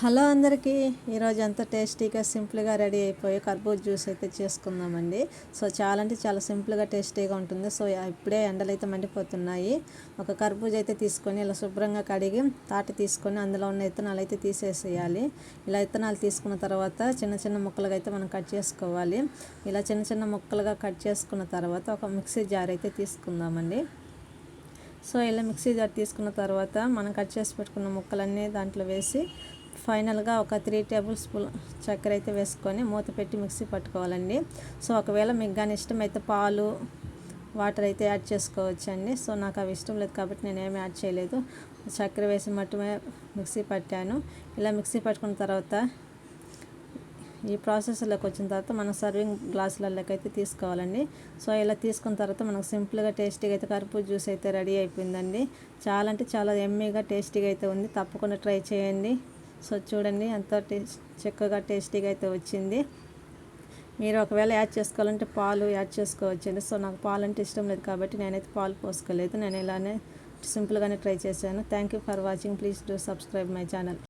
Hello అందరికీ ఈరోజు ఎంతో టేస్టీగా సింపుల్గా రెడీ అయిపోయి కర్బూజా జ్యూస్ అయితే చేసుకుందామండి. సో చాలా అంటే చాలా సింపుల్గా టేస్టీగా ఉంటుంది. సో ఇప్పుడే ఎండలు అయితే మండిపోతున్నాయి. ఒక కర్బూజా అయితే తీసుకొని ఇలా శుభ్రంగా కడిగి తాటి తీసుకొని అందులో ఉన్న విత్తనాలు అయితే తీసేసేయాలి. ఇలా విత్తనాలు తీసుకున్న తర్వాత చిన్న చిన్న ముక్కలుగా అయితే మనం కట్ చేసుకోవాలి. ఇలా చిన్న చిన్న ముక్కలుగా కట్ చేసుకున్న తర్వాత ఒక మిక్సీ జార్ అయితే తీసుకుందామండి. సో ఇలా మిక్సీ జార్ తీసుకున్న తర్వాత మనం కట్ చేసి పెట్టుకున్న ముక్కలన్నీ దాంట్లో వేసి ఫైనల్గా ఒక 3 టేబుల్ స్పూన్ చక్కెర అయితే వేసుకొని మూత పెట్టి మిక్సీ పట్టుకోవాలండి. సో ఒకవేళ మీకు కానీ ఇష్టమైతే పాలు వాటర్ అయితే యాడ్ చేసుకోవచ్చండి. సో నాకు అవి ఇష్టం లేదు కాబట్టి నేను ఏమీ యాడ్ చేయలేదు. చక్కెర వేసి మట్టుమే మిక్సీ పట్టాను. ఇలా మిక్సీ పట్టుకున్న తర్వాత ఈ ప్రాసెస్లోకి వచ్చిన తర్వాత మనం సర్వింగ్ గ్లాసులలోకి అయితే తీసుకోవాలండి. సో ఇలా తీసుకున్న తర్వాత మనకు సింపుల్గా టేస్టీగా అయితే కర్బూజా జ్యూస్ అయితే రెడీ అయిపోయిందండి. చాలా అంటే చాలా ఎమ్మీగా టేస్టీగా అయితే ఉంది. తప్పకుండా ట్రై చేయండి. సో చూడండి ఎంత చక్కగా టేస్టీగా అయితే వచ్చింది. మీరు ఒకవేళ యాడ్ చేసుకోవాలంటే పాలు యాడ్ చేసుకోవచ్చండి. సో నాకు పాలు అంటే ఇష్టం లేదు కాబట్టి నేనైతే పాలు పోసుకోలేదు. నేను ఇలానే సింపుల్గానే ట్రై చేశాను. Thank you for watching. Please do subscribe my channel.